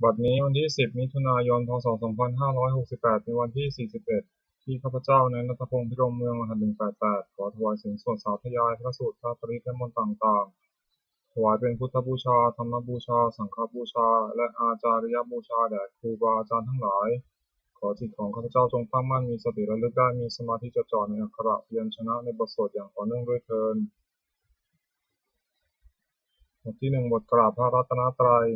บัดนี้วันที่10มิถุนายนพศ2568เป็นวันที่41ที่ข้าพเจ้าในณัฐพงษ์พิรมเมืองรหัส188ขอถวายเสียงสวดสาธยายพระสูตรพระปริตรและมนต์ต่างๆถวายเป็นพุทธบูชาธรรมบูชาสังฆบูชาและอาจาริยบูชาแด่ครูบาอาจารย์ทั้งหลายขอจิตของข้าพเจ้าจงตั้งมั่นมีสติระลึกได้มีสมาธิจดจ่อในอักขระพยัญชนะในบทสวดอย่างต่อเนื่องด้วยเทอญบทที่1บทกราบพระรัตนตรัย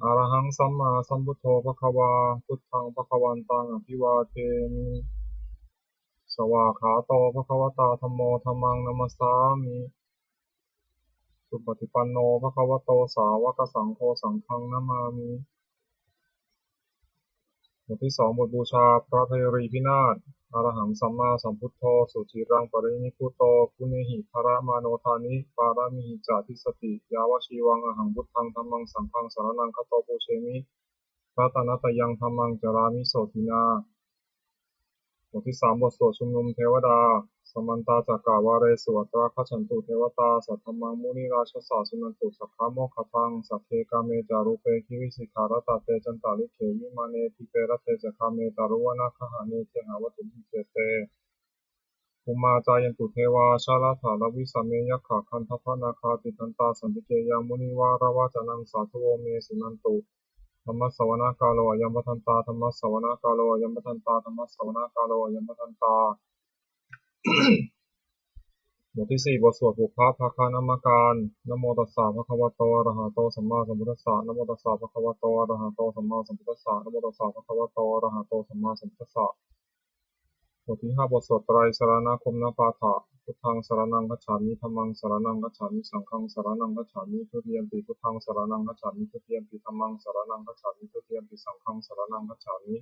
อะระหังสัมมาสัมพุทโธภควาพุทธังภควันตังอภิวาเทมิสวากขาโตภควตาธัมโมธัมมังนัมมัสสามิสุปฏิปันโนภควโตสาวกสังโฆสังฆังนะมามิบทที่2บทบูชาพระเพรีพินาศอะระหังสัมมาสัมพุทโธสุจิรังปรินิพพุโตกุเนหิภระมาโนทานิปารามิหิจาทิสติยาวชีวังอหังพุทธังธัมมังสังฆังสรณังคัตโตปูเชมิรัตนัตยังธัมมังจารามิโสตินาบทที่3บทสวดชุมนุมเทวดาสมันตาจักกาวาเรสุอัตราคัจฉันตุเทวตาสัทธมังมุนิราชสาสุนันตุสักขโมคคทังสัพเพกาเมจารุเปคิวิสิกขารตาเตจันตาลิเขวิมาเนทิเปรเตจักขเมตารุวนาคหาเนเทหาวัตุหิเตเตภูมาจายันตุเทวาชาลถาลวิสัมเมยัคขะคันทพนาคาติทันตาสันติเกยังมุนิวารวาจานังสาธุโวเมสุนันตุธรรมสวนากาโลยัมปทันตาธรรมสวนากาโลยัมปทันตาธรรมสวนากาโลยัมปทันตาบทที่4บทสวดปุพพะภาคานามการนะโมตัสสะภะคะวะโตอะระหะโตสัมมาสัมพุทธัสสะนะโมตัสสะภะคะวะโตอะระหะโตสัมมาสัมพุทธัสสะนะโมตัสสะภะคะวะโตอะระหะโตสัมมาสัมพุทธัสสะบทที่5บทสวดไตรสรณคมนปาฐะพุทธังสรณังคัจฉามิธัมมังสรณังคัจฉามิสังฆังสรณังคัจฉามิทุติยัมปิพุทธังสรณังคัจฉามิทุติยัมปิธัมมังสรณังคัจฉามิทุติยัมปิสังฆังสรณังคัจฉามิ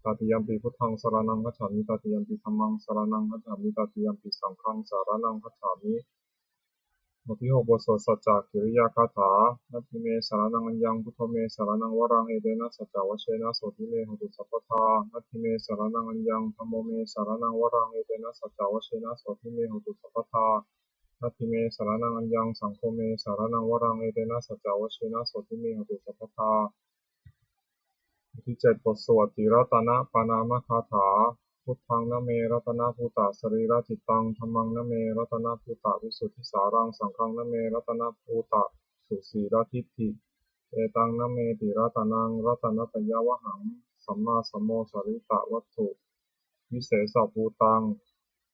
ตติยัมปิพุทธังสรณังคัจฉามิตติยัมปิธัมมังสรณังคัจฉามิตติยัมปิสังฆังสรณังคัจฉามิบทที่6บทสวดสัจจกิริยาคาถานัตถิเมสรณังอัญญังพุทโธเมสรณังวรังเอเดนะสัจจวเชนะโสติเมหุตุสัพพทานัตถิเมสรณังอัญญังธัมโมเมสรณังวรังเอเดนะสัจจวเชนะโสติเมหุตุสัพพทานัตถิเมสรณังอัญญังสังโฆเมสรณังวรังเอเดนะสัจจวเชนะโสติเมหุตุสัพพทาบทที่7บทสวดติรัตนะปานามคาถาพุทธังนะเมรัตนะภูตะสรีระจิตตังธัมมังนะเมรัตนะภูตะวิสุทธิสารังสังฆังนะเมรัตนะภูตะสุสีรทิฏฐิเอตังนะเมติรัตนังรัตนัตยาวหังสัมมาสัมโมสริตะวัตถุวิเศษภูตัง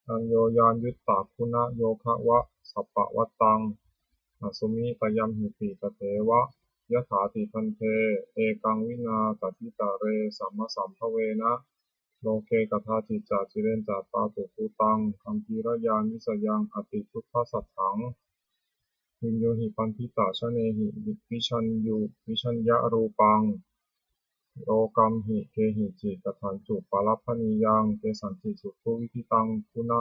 อัญโยยานยุตตาคุณะโยคะวะสัพพะวัตตังอสุมิตยัมหิติตเถวะยถาติพันเทเอกังวินาตติตาเรสัมมสัมภเวนะโลเกกถาจิจาจิเรนจาปาตุภูตังคัมภีรยานิสยังอติพุทธสัทถังวินโยหิปันธิตาชเนหิวิชัญยุวิชัญญะรูปังโลกัมหิเกหิจิกถันจุปาลัพพนิยังเกสันติสุทุวิธิตังคุณะ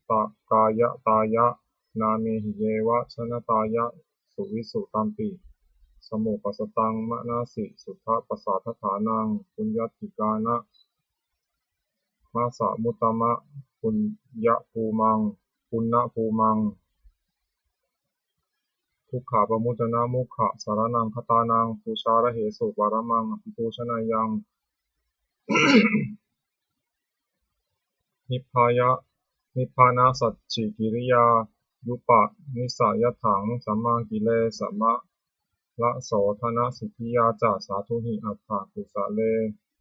ตากายะตายะนาเมหิเยวะชนะตายะสุวิสุตัมปิสมุปัสสตังมะนาสิสุทธปัสสะทฐานังปุญญติกานะมาสะมุตตมะปุญญภูมังปุณณภูมังทุกขาปมุจจนะมุขะสารนังคตานังปูชาระเหสุปารมังอภิปูชนายังนิพพายะนิพพานะสัจฉิกิริยายุปะนิสายถังสัมมากิเลสัมมะละโสธนะสิทธิยาจาสาธุหิอัฏฐกุสะเล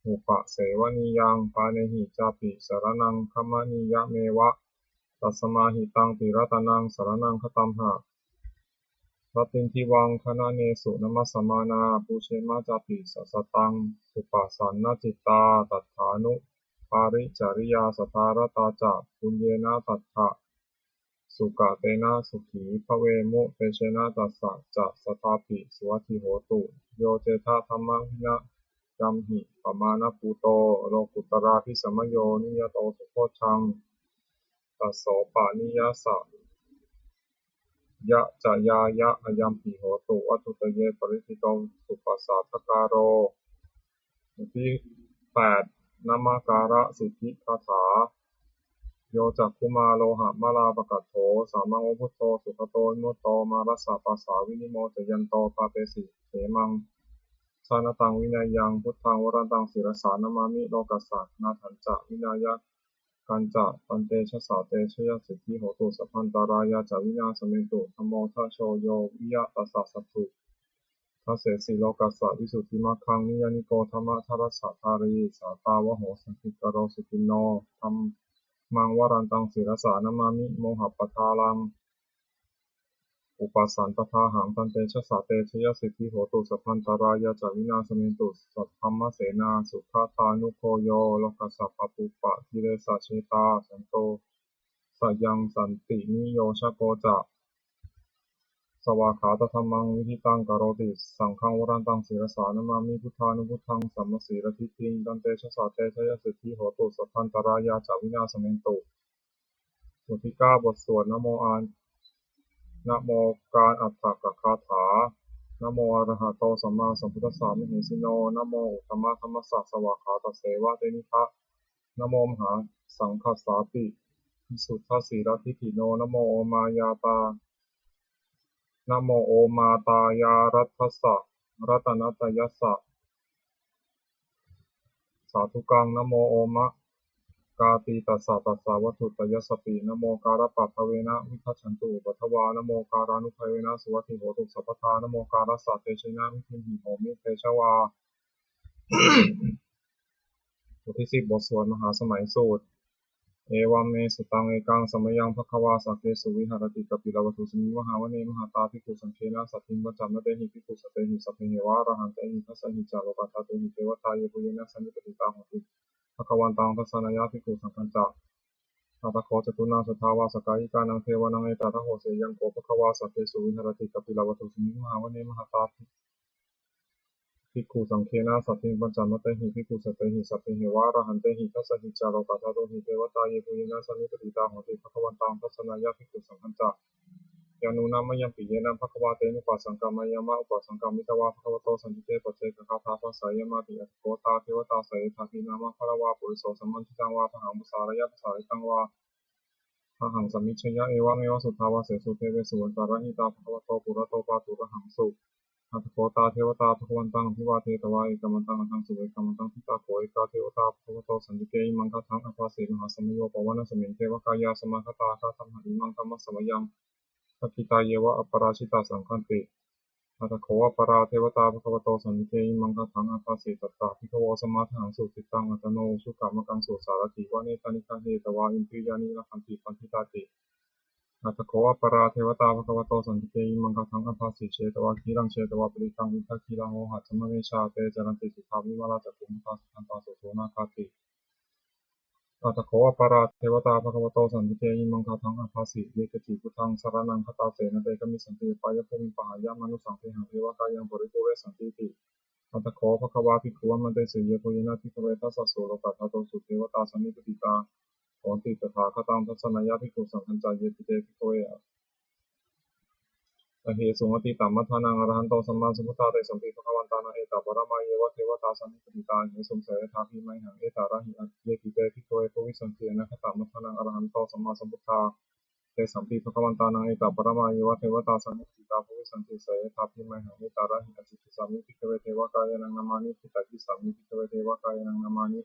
หุปะเสวนิยังปาเนหิจาปิสรณังคัมมนิยะเมวะตัสสมาหิตังติรัตนังสรณังคตัมหะรัตตินทิวังคณะเนสุนมัสสมานาปูเชมาจาปิสัสสตังสุปัสสันนจิตตาตัฏฐานุปาริจาริยาสทารตาจะปุญเยนะตัฏฐะสุกะเตนะสุขีภเวมุเตเชนะตัสสะจะสตาปิสุวัตถิโหตุโยเจทะธัมมังหินะยัมหิปมานะภูโตโลกุตระภิสัมมโยนิยโตสุโคชังตัสโสปะนิยสสะยะจายายะอยัมปิโหตุวัตถุตเยปริทิโตสุปัสสะทกาโรที่8นามการะสิทธิคาถาโยจักขุมาโลหะมาลาปกัตโถสามังวพุตโตสุขโตวิมุตโตมารัสสะปัสสาวินิโมจยันโตปาเปสิเขมัง ชาณตังวินัยยังพุทธังวรันตังศิรสานามามิโลกัสสะนาถันจะวินายะกันจะปันเตชะสาเตชะยะสิทธิโหตุสัพพันตารายาจาวินาสเมตุธัมโมทัชโชโยวิยะตัสสะสัตถุทัสเสสีโลกัสสะวิสุทธิมัคคังนิยานิโกธรรมะทรัสสะทารีสาตาวโหสันติกโรสุติโนธัมมังวรันตังศิรสานามามิโมหะปทาลังอุปสันตถาหังพันเตชะสาเตชะยะสิทธิโหตุสัพพันตารายาจาวินาสเมตุสัทธัมมะเสนาสุขตานุโคโยโลกัสสะปปุปะกิเลสะเชตาสันโตสยังสันตินิโยชโกจะสวากขาตธัมมังวิหิตังกโรติสังฆังวรันตังศิรสานามามิพุทธานุพุทธังสัมมสีรทิฏฐิพันเตชะสาเตชะยะสิทธิโหตุสัพพันตารายาจาวินาสเมตุบทที่9บทสวดนะโมนะโมการอัฏฐกคาถานะโมอะระหะโตสัมมาสัมพุทธัสสะมหิสิโนนะโมอุตตมะธัมมัสสะสวากขาตเสวะเตนิทะนะโมมหาสังฆัสสาติวิสุทธัสสีรทิฏฐิโนนะโมโอมายาตานะโมโอมาตายารัตถัสสะรัตนัตยัสสะสาธุกังนะโมโอมะกาตีตัสสะตัสสะวัตถุตยัสสปินะโมการะปัทเวนะวิคัจฉันตุปัทวานะโมการานุภเวนะสุวัตถิโหตุสัพพทานะโมการัสสะเตชะนะวิคินหิโหมิเตชะวาบทที่10บทสวดมหาสมัยสูตรเอวัมเมสุตังเอกังสมยังภควาสักเกสุวิหารติกัปปิลวัตถุสมิมหาวเนมหาตาภิกขุสังฆนะสัตถิงปัจจามะเตหิภิกขุสเตหิสัพเพหิวะอรหันเตหิทัสสะหิจาโลกัสสะเตหิเทวตาเยปุเยนะสันนิปติตาโหติภควันตังทัสสะนายะภิกขุสังฆัจจะอัตถโคจตุนาสุทาวาสกายิกานังเทวานังเอตตะโหเสยังโกภควาสักเกสุวิหารติกัปปิลวัตถุสมิมหาวเนมหาตาภิกขุสังฆนะสัตถิงปัจจามะเตหิภิกขุสเตหิสัพเพหิวะอรหันเตหิทัสสะหิจาโลกัสสะเตหิเทวตาเยปุเยนะสันนิปติตาโหติภควันตังทัสสะนายะภิกขุสังฆัจจะยานุนามยังปิเยนะภควาเตนุปัสสังกามายามะอุปสังกามิตวาภควโตสันติเตปเจกคาถาภัสสายมาติอัตโกตาเทวตาเสยทาทินามะภรวาปุริโสสัมมันทิตังวาพหังมุสารยะภสาริตังวาพหังสัมมิชยะเอวะเมวะสุทธาวาเสสุเทเวสุวันตารหิตาภควโตปุระโตปาตุระหังสุอัตโกตาเทวตาภควันตังพิวาเทตวาเอกมันตังอันตังสุเวกมันตังทิตาโขเอกาเทวตาภควโตสันติเกอิมังคทังอภาเสมหาสมโยปวานะสมิงเทวกายาสมาคตาคาธรรมหิมังธรรมสมยังสักกิตาเยวะอปราชิตาสังคันติอัตโขอปราเทวตาภควโตสันนิเกอิมังคทังอภาสิตัตตาภิกขโวสมาทังสุติตังอัตโนสุขามกังสุสารติวะเนตานิคันเฮตวาอินทรียานิละคันติปันทิตาติอัตโขอปราเทวตาภควโตสันนิเกอิมังคทังอภาสิเชตวะคีรังเชตวะปริตังวิทักคีรังโอหัจฉมเมชาเตจรันติสุทาวิมาลาจักขุมุตาสุขันตาสุโสนาคาติอัตถโขอปาราเทวตาภควโตสันติเกอิมังคาทังอภาสิเยกจิพุทธังสารนังคตาเสนะเตกมิสันติปายะภูมิปหายามนุสังเทหังเทวกายังบริโภเวสันติติอัตถโขภควาภิกขุมันเตสีเยปุยนะภิกขเวทัสสะโสโลกัสสะโตสุเทวตาสันนิปติตาโหติตถาคตังทัสสนายะภิกขุสังฆัญจายติเตภิกขเวอเหสุงอติตัมมัทธานังอรหันโตสัมมาสัมพุทธาเตสัมปิภควันตานังเอตปรมาเยวะเทวตาสันนิปติตาเหสุงเสยทาภิไมหังเอตาระหิเยติเตภิกขเวภวิสันตินะคตัมมัทธานังอรหันโตสัมมาสัมพุทธาเตสัมปิภควันตานังเอตปรมาเยวะเทวตาสันนิปติตาภวิสันติเสยทาภิไมหังเอตาระหิอจิตติสามิภิกขเวเทวกายนังนามานิทิตาจิสามิภิกขเวเทวกายนังนามานิ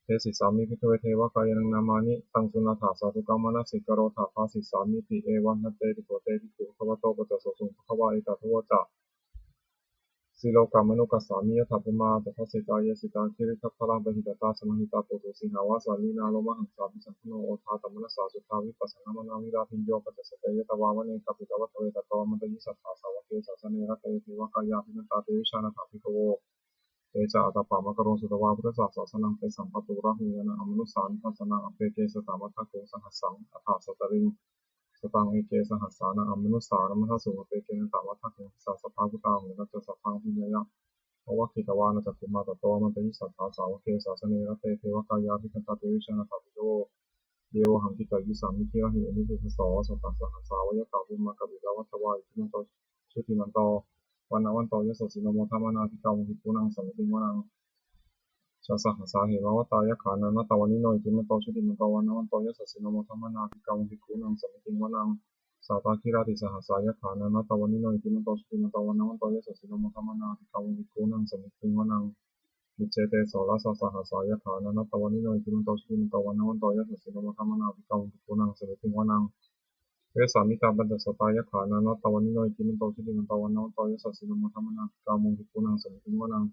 เทสิสามิภิกขเวเทวกายนังนามานิตังสุนาถาสาธุกังมนัสสิกโรธาภาสิสามิติเอวังนัตเตติโกเตติโกภควโตปัจจโสสุงภควาอิตาทวจะสิโลกามนุกัสสามิยถาภมาตถาสิตายสิตาคิริทัพพลังปหิตตาสมหิตาโปตุสิหาวาสาลีนาโลมหังสาภิสัมพุโนโอทาตัมมนัสสาสุทาวิปัสสนามนาวิราพิญโยปัจจสเตยตวาวเนกัปปิตวัตเวตตวมันตยิสัทธาสาวเกสาสเนระเตเทวกายาภินันตาเตวิชานาถาภิกขโวเตจาอัตตปามะกโรสุตวาพุทธศาสนังเตสัมปตุระหุยนะอมนุสานทัสนาอเปเกสตามัทธะโกสังหัสสังอัฏฐสตริงสตังเอเกสหัสสานะอมนุสานมัทธสุอเปเกนะตามัทธะโกสัสสะภาพุตาหุนัจสัพพังพิญญะภวคิตวานะจักขุมาตโตมันตยิสัทธาสาวเกสาสเนระเตเทวกายาภิคันตาเตวิชานาถาภิกขโวเยวหังกิตายิสังมิทิระหิอนุภูปโสสัตตสหัสสาวยะตาภูมากบิลาวัตวายทิมันโตชุติมันโตวันนวันโตยโสสิโนโมธรรมนาภิกาวุหิปุนังสัมมิติวนังชาสหัสสาเหวะตายะขานันนตวันนิโนอิติมันโตชุติมันโตวันนวันโตยโสสิโนโมธรรมนาภิกาวุหิปุนังสัมมิติวนัง สาตาคิราติสหัสายขานานาตวันนิโนอิติมันโตชุติมันโตวันนาวันโตยะสสิโนมุทัมมานาภิกขาวิกุนังสมิติวนังวิเจเตโสรสสหัสายขานานาตวันนิโนอิติมันโตชุติมันโตวันนาวันโตยะสสิโนมุทัมมานาภิกขาวิกุนังสมิติวนังเวสามิตาบันเดสตายขานานาตวันนิโนอิติมันโตชุติมันโตวันนาวันโตยะสสิโนมุทัมมานาภิกขาวิกุนังสมิติวนัง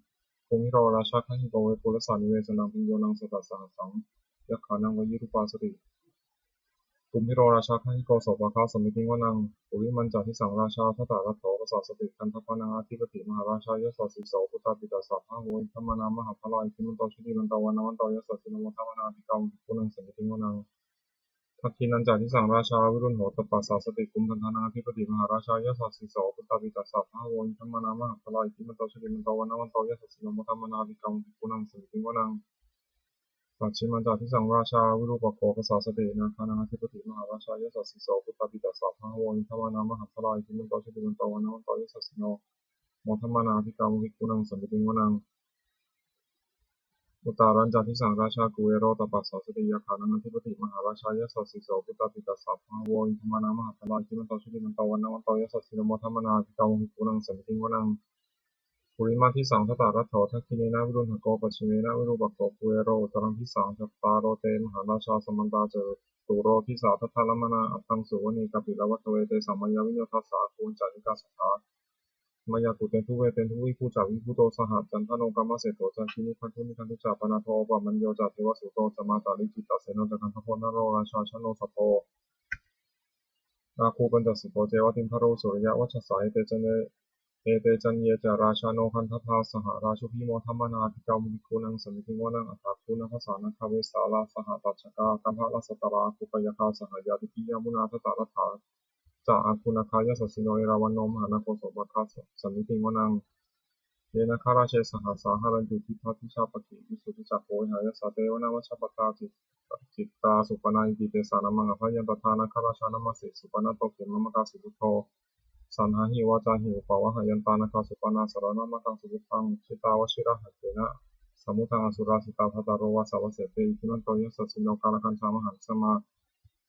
ภูมิโรราชาขันหิโกเวปุรสานิเวสนังพิโยนังสตัสสหัสังยะขานังวยิรุปาสติภูมิโรราชาขันหิโกโสภคาสมิติวนังปุริมันจาทิสังราชาทัตตารัตโถปสาสติคันทพนังอธิปติมหาราชายะสสิโสพุทธาปิตาสัพพะโหอิธรรมนามหาพลายอิมันโตชุติมันโตวันนาวันโตยะสสิโนมุทัมมานาภิกขาวิกุนังสมิติวนังทักขินันจาทิสังราชาวิรุณโหตปัสสาสติกุมพันธนาธิปติมหาราชายะสสิโสพุทธาปิตาสัพพะโหอิธรรมนามหาพลายอิมันโตชุติมันโตวันนาวันโตยะสสิโนมุทัมมานาภิกขาวิกุนังสมิติวนังปัจฉิมันจาทิสังราชาวิรูปโขปสาสตินาคานังอธิปติมหาราชายะสสิโสพุทธาปิตาสัพพะโหอิธรรมนามหาพลายอิมันโตชุติมันโตวันนาวันโตยะสสิโนมุทัมมานาภิกขาวิกุนังสมิติวนังอุตารัญจาทิสังราชากุเวโรตปัสสาสติยาคานังอธิปติมหาราชายะสสิโสพุทธาปิตาสัพพะโหอิธรรมนามหาพลายอิมันโตชุติมันโตวันนาวันโตยะสสิโนมุทัมมานาภิกขาวิกุนังสมิติวนังปุริมาทิสังทัตตารัตโถทักขิเนนะวิรุณหโกปัจฉิเมนะวิรูปโขกุเวโรอุตรังทิสังจัตตารโรเตมหาราชาสมันตาเจตุโรทิสาทัทธารมนาอัตตังสุวณีกัปปิลวัตเวเตสัมมายาวิโยทัสสะคูณจานิกาสัทธามายาตุเตนทุเวเตนทุวิภูจาวิภูโตสหัสจันทโนกรรมเสโตจันทินิคันทุนิคันทุจาปนาโทปะมันโยจัตเทวสุโตจมาตาลิจิตตเสนจักันทโพนโรราชาชโนสัพโพนาคูปัญจสุโตเจวติมพโรสุริยวัชสายเตจันเอเตจันเยจาราชาโนคันทธาสหราชุพิโมทัมมนาภิกขาวิกุนังสมิติวนังอัตถคูณภาษานัคเวสาลาสหตัชกากัมภะลสตราคุปยคาสหยาติกิยามุนาทตารัฐาจาอาคุณคายสสิโนเอราวันโนมหานาโคสมบัคาสมิติวนังเยนะคาราเชสหสาหารันตุทิพัทิชาปกิวิสุทธิจักโขหายสาเตวนามชปตาจิตตาสุปนาอิติเตสานามังอภยันตทานาคาราชานามาสิสุปนาโตเขมมกาสุโตสันหาหิวาจาหิวปาวะหายันตานาคาสุปนาสารนามังสุตังชิตาวชิระหัตเถนะสมุทังอสุราสิตาทัตโรวาสาวเสเตอิมันโตยสสิโนกาลคันชามหันสมา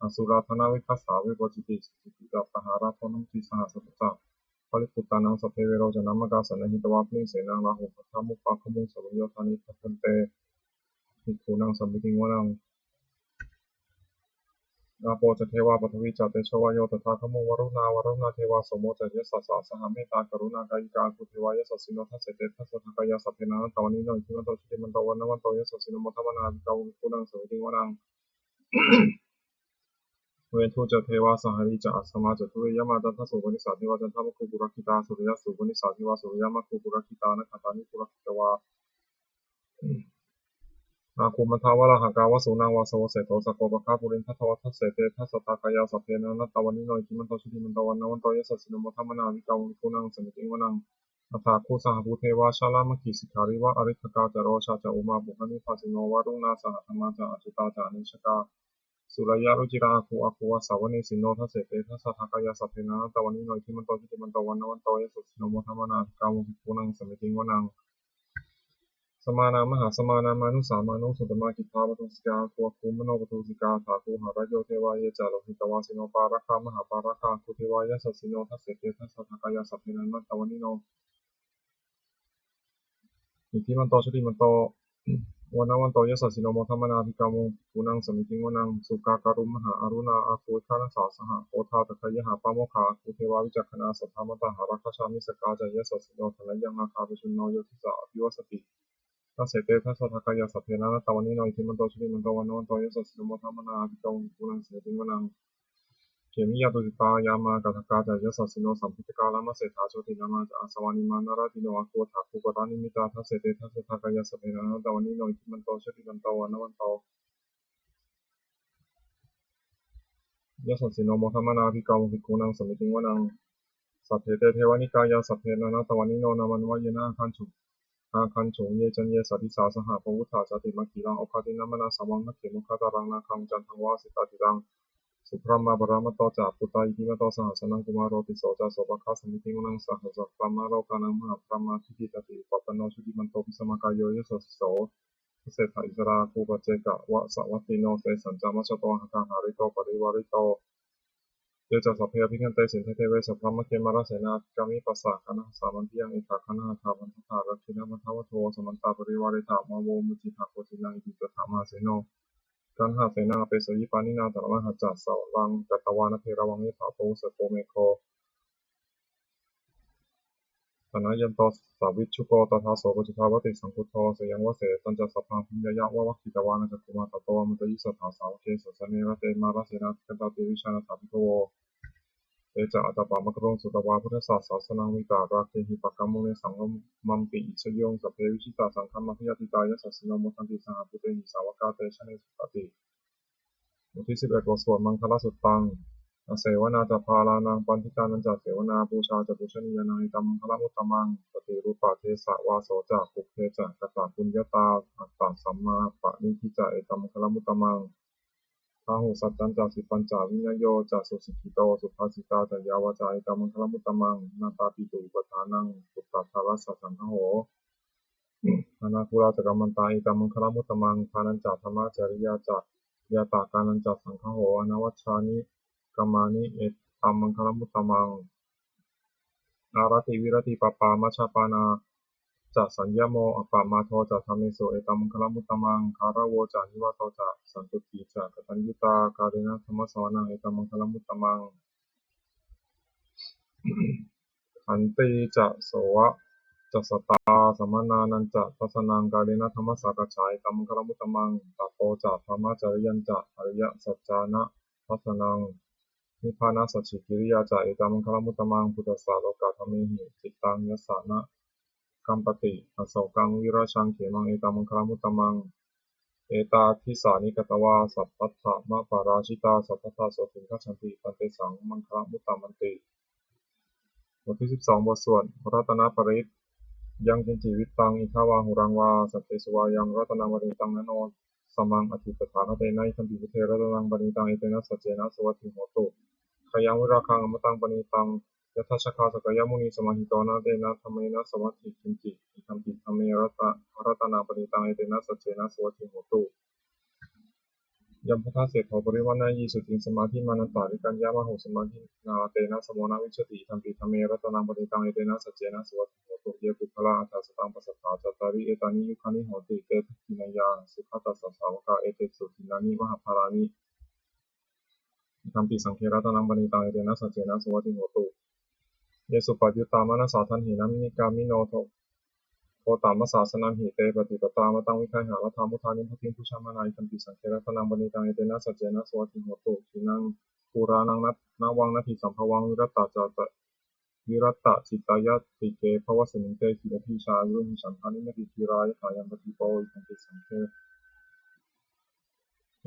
อสุราธนาวิคัสสาวิโกจิติสิติตาปหาราทนุติสหัสตะปริปุตตานังสเพเวโรจนามกาสนหิตวาปิเสนังลาหุปัฏฐามุปะขมุงสมุโยธานิทันเตภิกขุนังสัมมิติวนังนาโปจเทวาปฐวิจเตชวายโยตถาคมุงวรุณาวรุณาเทวาสมโมจเยสัสสะสหเมตตากรุณากายิกาคุเทวายสัสสิโนทัสเสเตทัสสะทกายาสัพเพนังตวนิโนอิทิมันโตชุติมันโตวันนวันโตยสัสสิโนมัทธมนาภิกขาวิกุนังสัมมิติวนังเวทุจเทวาสหริจอัสมาจทุเวยมาจันทสุวนิสาเทวาจันทมคุปุรคิตาสุริยสุวนิสาเทวาสุริยมคุปุรคิตานะขันธานิปุรคิตวานาคุมันทาวะระหากาวสุนังวาสวเสโตสโกปะคาปุรินทัตวัตเสเตทัสสตากายาสัพเพนันตวันนิโนอิทิมันโตชุติมันโตวันนวันโตยสัสสิโนมัทธมนาภิกขาวิกุนังสัมมิติวนังอัฏฐาคูสหภูเทวาชาลามคีสิกขาริวะอริคกาจโรชาจอุมาบุคนิภาสิโนวารุณาสหธรรมาจาอจุตาจานิชกาสุรยารุจิราคูอาคูวาสาวเนสิโนทัสเสเตทัสสะทากายาสัพเพนันตวันนิโนอิทิมันโตชุติมันโตวันนวันโตยสัสสิโนมัทธมนาภิกขาวิกุนังสัมมิติวนังสมานามหาสมานามานุสามานุสุตมากิทาปตุสิกาตัวคุมโนปตุสิกาถาคูหารโยเทวายจาโลหิตวาสิโนปาราคามหาปาราคาคุเทวายสัสสิโนทัสเสเตทัสสะทากายาสัพเพนันตวันนิโนอิทิมันโตชุติมันโตวันนวันโตยสัสสิโนโมทัมมนาภิกขามุกุนังสมิติวนังสุกาการุมหาอรุณาอาคูทานัสสาสหโอทาตะคยหาปาโมคาคุเทวาวิจักขณาสัทธามตหาราคชามิสกาจายสัสสิโนทะยังอาคาตุชุนโนโยทิสาอภิวสติทัสเสเตทัสสะทากายาสัพเพนันตวันนิโนอิทิมันโตชุติมันโตวันนวันโตยสัสสิโนโมทัมมนาภิกขามุกุนังสมิติวนังเขมิยาตุจิตายามากาทกาจายสัสสิโนสัมพิตกาลามเสถาโชตินามาจาสวานิมานาราติโนอาคูถาคุปรานิมิตาทัสเสเตทัสสะทากายาสัพเพนันตวันนิโนอิทิมันโตชุติมันโตวันนวันโตยสัสสิโนโมทัมมนาภิกขาวิกุนังสมิติวนังสัพเพเตเทวานิกายาสัพเพนันตวันนิโนนามันวายนะคันฉุอาคันฉงเยจันเยสัตติสาสหปวุฒาจติมัคคีรังอภาตินัมมนาสวังนักเขมุขตารังนาคังจันทังวาสิตาติรังสุพรมาบรามตโตจาปุตตาอิทิมโตสหัสนังกุมารโรติโสจาโสภคาสมิติวนังสหัสพรมาโลกานังมหาพรมาทิฏฐิตติปัปปโนชุติมันโตปิสมากายโยยโสสิโสเศรษฐอิสราคูปเจกะวะสวัตติโนเตสัญจามัชโตหะกังหาริโตปริวาริโต เดจัสสพเพอภิคันเตสินเทเวสัพพมะเกมาราเสนาธิกามิปัสสะคณะสามัญทิยังเอตคณะธาพันธะรักขิณมัทธวโทสมันตาปริวาริตามโวมุจิตาโคตินังอิติตถามาเสโนกันหาเสนาเปสยิปานินาตระหัจจัสสาวังกัตตวานะเทระวังนิถาโตสโตเมโคธนายันโตสาวิชชุโกตถาโสปจิภาวติสังคุโทสยังวเสตัญจสัพพังพิญญายะวะวัคคิตวานะจักขุมาตโตมัตยิสถาสาวเกสสเนระเตมาราเสนากันตาติวิชานาถาภิกขโวเอจะอัตตปามะกรงสุตวาพุทธศาสนาวิตาราเคหิปกรรมโมเนสังฆมัมปิอิชยงสัพเพวิชิตาสังฆมัพยติตายะสัสสิโนโมทันติสหปุเตหิสาวกาเตชะเนสุปฏิบทที่11บทสวดมังคลสุตตังเสวนาจะพาลานังปันทิตานันจะเสวนาบูชาจะบูชนียานังตัมมังคลมุตตมังปฏิรูปะเทสะวาโสจะปุเพจะกตาปุญญาตาอัตตสัมมาปะนิทิจะเอตัมมังคลมุตตมังพาหุสัจจันจาสิปัญจาวิญญโยจะสุสิกิโตสุภาสิตาจะยาวาจาอิตามังคลมุตตมังนาตาปิตุอุปทานังปุตตะทารัสสะสังฆโหอนาคุราจะกัมมันตาอิตามังคลมุตตมังทานันจาธรรมจริยาจะยาตากานันจาสังฆโหอนวัชชานิกามานิเอตัมมังคลมุตตมังอารติวิรติปปามัชฌปานาจะสัญญโมอปปามาโทจะธรรมิโสเอตัมมังคลมุตตมังคารโวจะนิวาโตจะสันตุติจะกตัญญูตากาเรนะธรรมสวนังเอตัมมังคลมุตตมังขันติจะโสวะจะสตาสมนานันจะทัสนังกาเรนะธรรมสากฉายตัมมังคลมุตตมังตโปจะธรรมจริยันจะอริยสัจจานะทัสนังนิพพานะสัจฉิกิริยาจะเอตัมมังคลมุตตมังพุทธัสสะโลกาธรรมิหิจิตตังยัสสะนะกัมปติอโศกังวิราชังเขมังเอตัมมังคลมุตตมังเอตาทิสานิกตวาสัพพัทธะมะปาราชิตาสัพพัทธะโสติคัจฉันติปันเตสังมังคลมุตตมันติบทที่12บทสวดรัตนปริตยังกินจิวิตตังอิทาวาหุรังวาสัพเพสวายังรัตนังวริตังนโนสมังอธิปถากเตนะอิทัมปิพุเทรัตนังบริตังเอเตนะสัจเจนะสวัสดิโหตุขยังวิราคังอมตังปณิตังยทัชชคาสกยมุนีสมาหิโตนะเตนะธรรมเนะสวัสดิกินจิอิทัมปิธรรมเมรัตนังปณิตังเอเตนะสัจเจนะสวัสดิโหตุยัมพทาเสถปริวานายีสุติงสมาธิมานันตาริกัญญามโหสมาธินาเตนะสมนาวิชติทัมปิธรรมเมรัตนังปณิตังเอเตนะสัจเจนะสวัสดิโหตุเยปุคละอัฏฐสตังปัสสตาจัตตาริเอตานิยุคานิโหติเตทักขินายาสุขตัสสะสาวกาเอเตสุขินานิมหาภารานิทัมปิสังเครัตนังปณิตังเอเตนะสัจเจนะสวัสดิโหตุเยสุปัจจุตามนัสสาทันหินามินิกามิโนโทโทตามสาสนังหิเตปฏิปตามตังวิคัยหารัฐามุทานิพัทิงพุชามานายทัมปิสังเครัตนังปณิตังเอเตนะสัจเจนะสวัสดิโหตุทินังปุรานังนาวังนาทิสัมภวังวิรัตตาจตวิรัตตจิตตายะติเกภวสมิงเตกิรติชายุหิฉันทานิมติทีรายหายัมปฏิโปอิทัมปิสังเค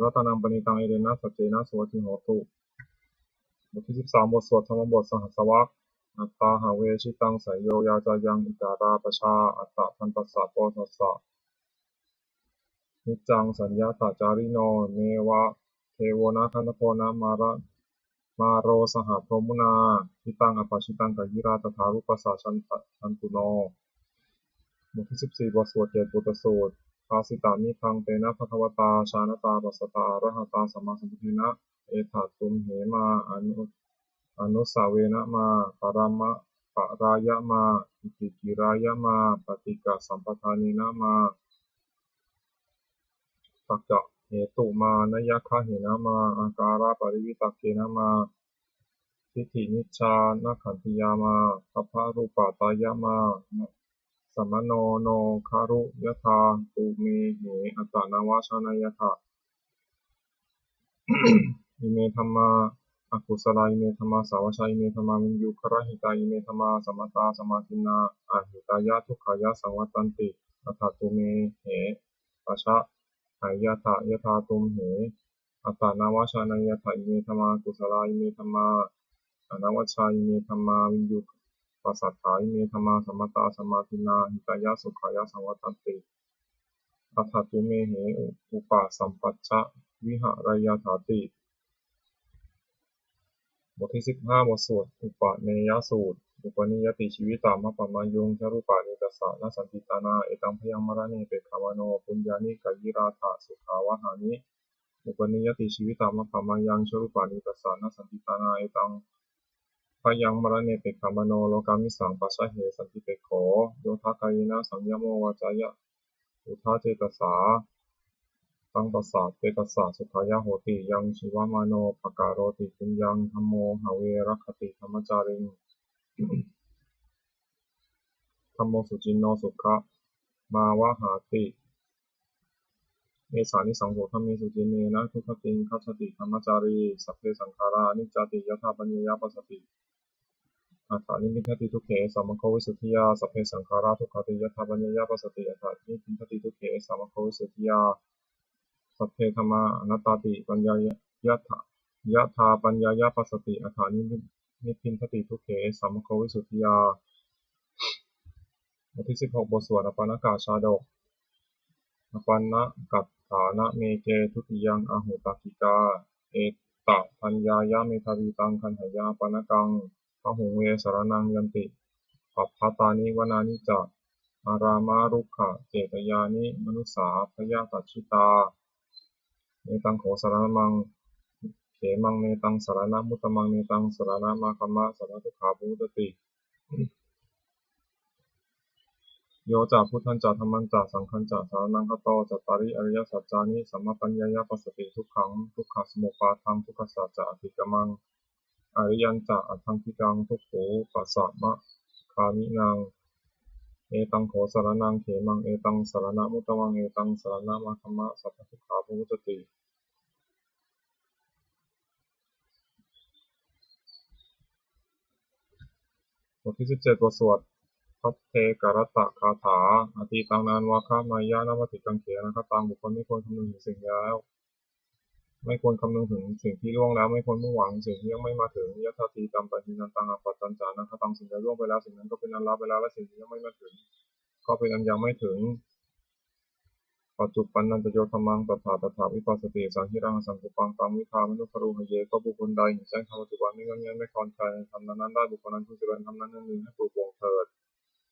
รัตนังปณิตังเอเตนะสัจเจนะสวัสดิโหตุบทที่13บทสวดธรรมบทสหัสวรรคอัตตาหาเวชิตังสายโยยาจายังอิจาราปชาอัตตะพันตัสสะโพธัสสะนิจจังสัญญาตาจาริโนเนวะเทโวนาคันธโพนะมาโรสหพรหมุนาทิตังอปชิตังกหิราตถารุปสสะชันตุโนบทที่14บทสวดเกตุปุตตสูตรภาสิตามิทังเตนะภควตาชาณตาปัสสตาอรหตาสัมมาสัมพุทเทนะเอถัตตุมเหมาอนุสาเวนะมาปรามะปรายะมาอิติกิรายะมาปฏิกะสัมปทานินะมาตักกะเหตุมานยะคะเหนะมาอาการะปริวิตักเกนะมาทิฏฐินิจจานะขันธิยามาพัพพะรูปาตายะมาสัมมโนโนคารุยะธาตุเมเหอัตตนาวาชานายะถะอิเมธัมมาอกุศลาอิเมธัมมาสาวชาอิเมธัมมาวินยูคระหิตาอิเมธัมมาสมตาสมาธินาอะหิตายะทุกขายะสังวัตตันติอัฏฐตุเมเหปัชชะหายะถะยะธาตุมเหอัตตนาวาชานายะถะอิเมธัมมากุศลาอิเมธัมมาอนาวชาอิเมธัมมาวินยูปัสสัทธาอิเมธัมมาสมตาสมาธินาหิตายะสุขายะสังวัตตันติอัฏฐตุเมเหอุปสัมปัชชะวิหารายถาติบทที่15บทสวดอุปเนยสูตรอุปนิยติชีวิตามะปะมายุงชรูปานิตัสสะนะสันติตานาเอตังพยังมรณีเปขามโนปุญญานิกายิราธาสุขาวหานิ อุปนิยติชีวิตามะขมายังชรุปานิตัสสะนะสันติตานาเอตังพยังมรณเนเปขามโนโลกามิสังปัสสะเหสันติเปโขโยทากายนะสังยโมวาจายะอุทาเจตสาตังตัสสะเปตัสสะสุขายะโหติยังชีวามโนภการโรติปุญญังธัมโมหเวรคติธรรมจาริงธัมโมสุจินโนสุขะมาวะหาติเมสานิสังโฆธรรมิสุจินเนนะทุกขติงคัจฉติธรรมจารีสัพเพสังขารานิจจติยถาปัญญยปัสสติอัฏฐานิมิทติทุกเขสัมมโควิสุทธิยาสัพเพสังขาราทุกขติยถาปัญญยปัสสติอัฏฐานิมิทติทุกเขสัมมโควิสุทธิยาสัพเพธัมมาอนัตตาติปัญญายถาปัญญายปัสสติอัฏฐานิมิทติทุกเขสัมมโควิสุทธิยาบทที่16บทสวดอปานกาชาดกอปันนะกัตถานะเมเกทุติยังอหุตกิกาเอตปัญญายะเมทาวีตังคันหายาปานกังพหุงเวสรนังยันติปัปพาตานิวนานิจะอารามารุขะเจตยานิมนุสาพยาตัชิตาเนตังโขสารมังเขมังเนตังสารณมุตตมังเนตังสารณมาคัมมะสารทุกขาภูตติโยจะพุทธันจะธรรมันจะสังฆันจะสารนังคโตจัตตาริอริยสัจจานิสัมมาปัญญายปัสสติทุกขังทุกขสมุปาทังทุกขสัจจะอภิกมังอริยันจะอัตถังคิกังทุกขูปัสสะมะคามินังเอตังโขสารนังเขมังเอตังสารณมุตตมังเอตังสารณมาคัมมะสัพพทุกขาภูตติบทที่17บทสวดพัทเทกรตะคาถาอติตังนานวาคะมายานามติกังเขนะคตังบุคคลไม่ควรคำนึงถึงสิ่งแล้วไม่ควรคำนึงถึงสิ่งที่ล่วงแล้วไม่ควรมุ่งหวังสิ่งที่ยังไม่มาถึงยถาทีตัมปะหินันตังอปัตตัญจานะคตังสิ่งใดล่วงไปแล้วสิ่งนั้นก็เป็นอันลับไปแล้วและสิ่งที่ยังไม่มาถึงก็เป็นอันยังไม่ถึงปัจจุปันนันจะโยธรรมังตถาวิปัสสติสังหิรังสังกุปังตังวิภามนุคารุหเยก็บุคคลใดเห็นแจ้งธรรมปัจจุบันไม่งอนแงนไม่คลอนใจทำนั้นได้บุคคลนั้นผู้เจริญทำนั้นนั้นหนึ่งให้ปลูกวงเถิด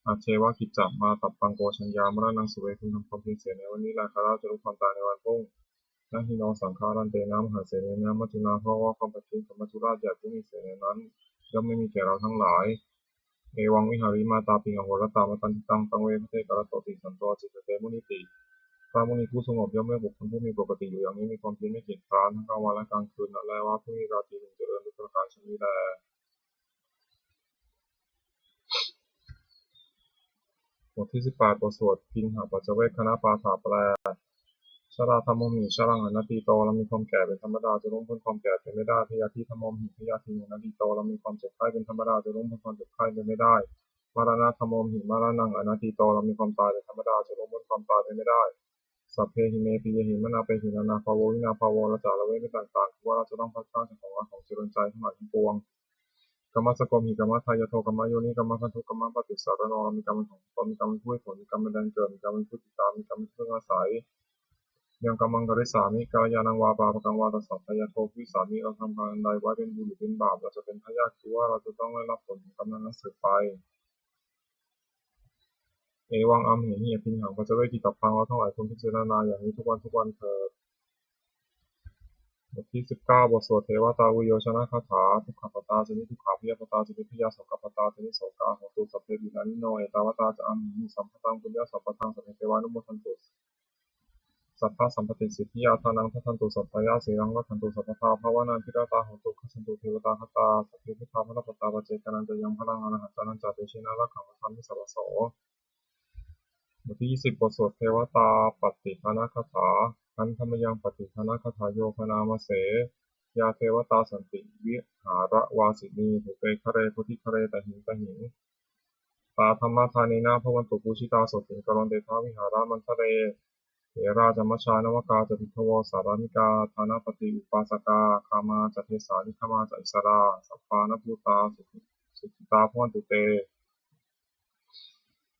อาเชวะกิจจมาตับปังโกชัญญามรณังสุเวคุณทำความเพียรเสียในวันนี้ลาคาราจะรู้ความตายในวันพรุ่งนะฮิโนสังขารันเตนะมหาเสนนะมัจจุนาเพราะว่าความปฏิบัติมัจจุราชใหญ่ผู้มีเสนนั้นย่อมไม่มีแก่เราทั้งหลายเอวังวิหาริมาตาปิงอโหรตามตันติตังตังเวพเทกรตติสันโตจิตเตมุนิติพระมุนีผู้สงบย่อมไม่บุคคลผู้มีปกติอยู่อย่างนี้มีความเพียรไม่เกียจคร้านทั้งกลางวันและกลางคืนนั่นแลว่าผู้มีราตรีหนึ่งเจริญด้วยประการชนิดแลบทที่18บทสวดพินหปัจจเวคคณปาฐาแปลชราธรรมหิชรังอนัตติโตเรามีความแก่เป็นธรรมดาจะล้มพ้นความแก่เป็นไม่ได้พยาธิธรรมหิพยาธิอนัตติโตเรามีความเจ็บไข้เป็นธรรมดาจะล้มพ้นความเจ็บไข้เป็นไม่ได้มรณะธรรมหิมรณังอนัตติโตเรามีความตายเป็นธรรมดาจะล้มพ้นความตายเป็นไม่ได้สัพเพหิเมปิยหิมนาเปหินานาภาววินาภาวละจาละเวไม่ต่างๆว่าเราจะต้องพัดพลาดจากของรักของเจริญใจทั้งหลายทั้งปวงกรรมสกมิกรรมทายโทกรรมโยนิกรรมพันธุกรรมปฏิสารโนมีกรรมของตนมีกรรมผู้ให้ผลมีกรรมแดนเกิดมีกรรมผู้ติดตามมีกรรมเพื่ออาศัยยังกำมังกริสามิกายานังวาปาปกังวาตสัพพยาโทวิสามิเราทำการอันใดไว้เป็นบุญหรือเป็นบาปเราจะเป็นพยาธิคือว่าเราจะต้องได้รับผลของกรรมนั้นสืบไปเอวังอัมเหหิพินหังปัจเจเวกิตับพังเราทั้งหลายควรพิจารณาอย่างนี้ทุกวันเถิดบทที่19บทสวดเทวตาวิโยชนะคาถาทุกขปตาจะนิทุกขาพิยปตาจะนิพยาโสกปตาจะนิโสกาโหตุสัพเพบิลานิโนเอตาวตาจะอัมหิสัมปตังปุญญาสัพพทังสัพเพเทวานุโมทันตุสัพพะสัมปติสิทธิยาทานังทันตุสัพพยาสีรังวัฏันตุสัพพทาภาวนาพิราตาโหตุขสันตุเทวตาคตาสัพเพพุทธาพระปตาปเจกันันจะยังพลังอรหันตานันจะเตชินารักขังธรรมิสัพพโสบทที่20บทสวดเทวตาปฏิภาณคาถาอันธรรมยังปฏิภาณคาถาโยคณามเสยาเทวตาสันติวิหารวาสินีภูเปคะเรพุทธิคะเรตหิงตหิงตาธรรมทานีนาภวันตุปูชิตาสติงกรณเดทาวิหารามันทะเรเถราจมัชชานวกาจติทวสารานิกาธานาปฏิอุปาสกาคามาจเทสานิคามาจอิสราสัพพานภูตาสุขิตาภวันตุเต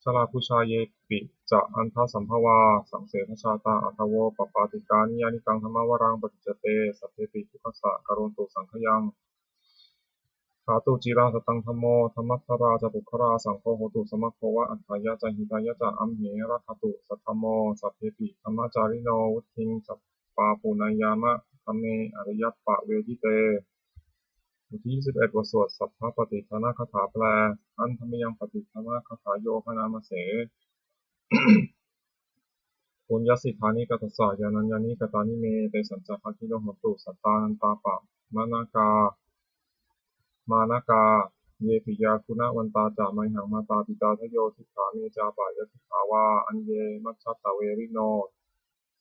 ชลาภุชาเยปิจะอันทสัมภวาสังเสทชาตาอัทโวปปาติกานิยานิกังธรรมวรังปฏิจเตสัพเพติทุกขสะกโรนตุสังขยังขาตุจิราสตังธรรมโมธรรมัทธราจะปุคราสังโฆโหตุสมัคโควะอัฏฐายะจะหิตายะจะอัมเหระคตุสัทธโมสัพเพปิธรรมจาริโนวุฒิงสัพเพ ปาปุณายามะธรรมเมอริยัปปะเวทิเตบทที่21บทสวดสัพพะปฏิภาณคาถาแปลอันธรรมยังปฏิภาณคาถาโยพนามเส ปุญญสิกขานิกัตสสะยานัญญานิกตานิเมเตสัญจภัคคิโนโหตุสัตตานันตาปะมานากาเยปิยาคุณวันตาจาไมหังมาตาปิตาทโยทิขาเมจาปายทิขาวาอันเยมัชฌัตตเวริโน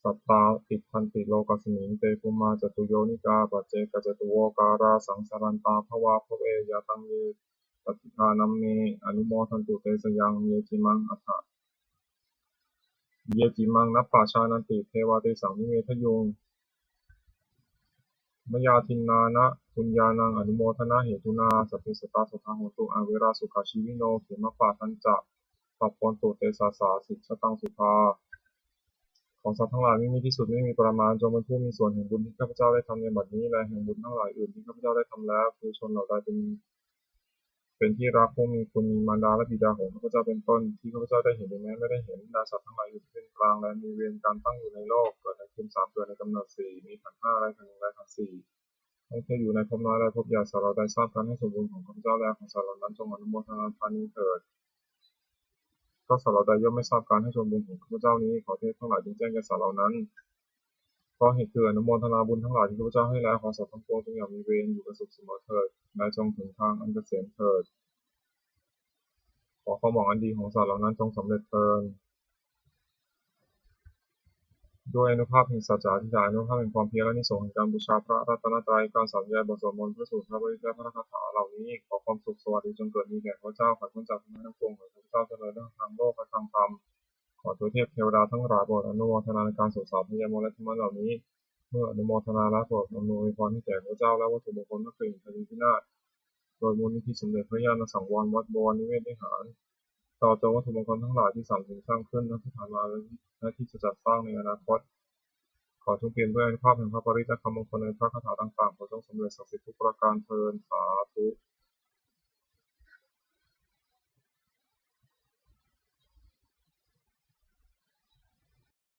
สัตตาติพันติโลกัสมิงเตปุมาจตุโยนิกาปัจเจกจตุโวการาสังสารันตาภวาภเวยาตังเยปฏิภานัมเมอนุโมทันตุเตสยังเยจิมังอัฏฐเยจิมังนัปปาชานันติเทวาเตสังนิเมทยุงมยาทินนานะปุญญานังอนุโมทนาเหตุนาสัพเพสัตตาสัทธาโหตุอเวราสุขาชีวิโนเขมะปะทันจะปัปปนตุเตสาสาสิชตังสุภาของสัตว์ทั้งหลายไม่มีที่สุดไม่มีประมาณจงเป็นผู้มีส่วนแห่งบุญที่ข้าพเจ้าได้ทำในบัดนี้และแห่งบุญทั้งหลายอื่นที่ข้าพเจ้าได้ทำแล้วคือชนเหล่าใดเป็นที่รักผู้มีคุณมีมารดาและบิดาของข้าพเจ้าเป็นต้นที่ข้าพเจ้าได้เห็นหรือแม้ไม่ได้เห็นดาสัตว์ทั้งหลายอยู่ที่เป็นกลางและมีเวรการตั้งอยู่ในโลกเกิดในภูมิ3เกิดในกำเนิด4มีขันธ์5ไรขันธ์1ไรขันธ์4ทั้งที่อยู่ในภพน้อยและภพใหญ่สัตว์เหล่าใดทราบการให้สมบูรณ์ของข้าพเจ้าแล้วของสัตว์เหล่านั้นจงอนุโมทนาทานนี้เถิดก็สัตว์เหล่าใดย่อมไม่ทราบการให้สมบูรณ์ของข้าพเจ้านี้ขอเทพทั้งหลายจงแจ้งแก่สัตว์เหล่านั้นเพราะเหตุคืออนุโมทนาบุญทั้งหลายที่ข้าพเจ้าให้แล้วขอสัตว์ทั้งปวงจงอย่ามีเวรอยู่กับสุขเสมอเถิดและจงถึงทางอันเกษมเถิดขอความหวังอันดีของสัตว์เหล่านั้นจงสำเร็จเถิดด้วยอนุภาพแห่งสัจจะอธิษฐานอนุภาพแห่งความเพียรและนิสงส์แห่งการบูชาพระรัตนตรัยการสาธยายบทสวดมนต์พระสูตรพระบริกรพระคาถาเหล่านี้ขอความสุขสวัสดีจงเกิดมีแก่ข้าพเจ้าขอพ้นจากทุกข์ทั้งปวงขอข้าพเจ้าเจริญทั้งทางโลกและทางธรรมขอตัวเทพเทวดาทั้งหลายโปรดอนุโมทนาในการสวดสาธยายมนต์และธรรมะเหล่านี้เมื่ออนุโมทนาและโปรดอำนวยพรให้แก่ข้าพเจ้าและวัตถุมงคลทั้ง4พยิพินาศโดยมูลนิธิสมเด็จพระญาณสังวรวัดบวรนิเวศวิหารต่อจงวัตถุมงคลทั้งหลายที่สั่งถึงสร้างขึ้นทั้งที่ผ่านมาและที่จะจัดสร้างในอนาคตขอจงเปลี่ยนด้วยอนุภาพแห่งพระปริตรและคำมงคลในพระคาถาต่างๆขอจงสำเร็จศักดิ์สิทธิ์ทุกประการเทอญสาธุ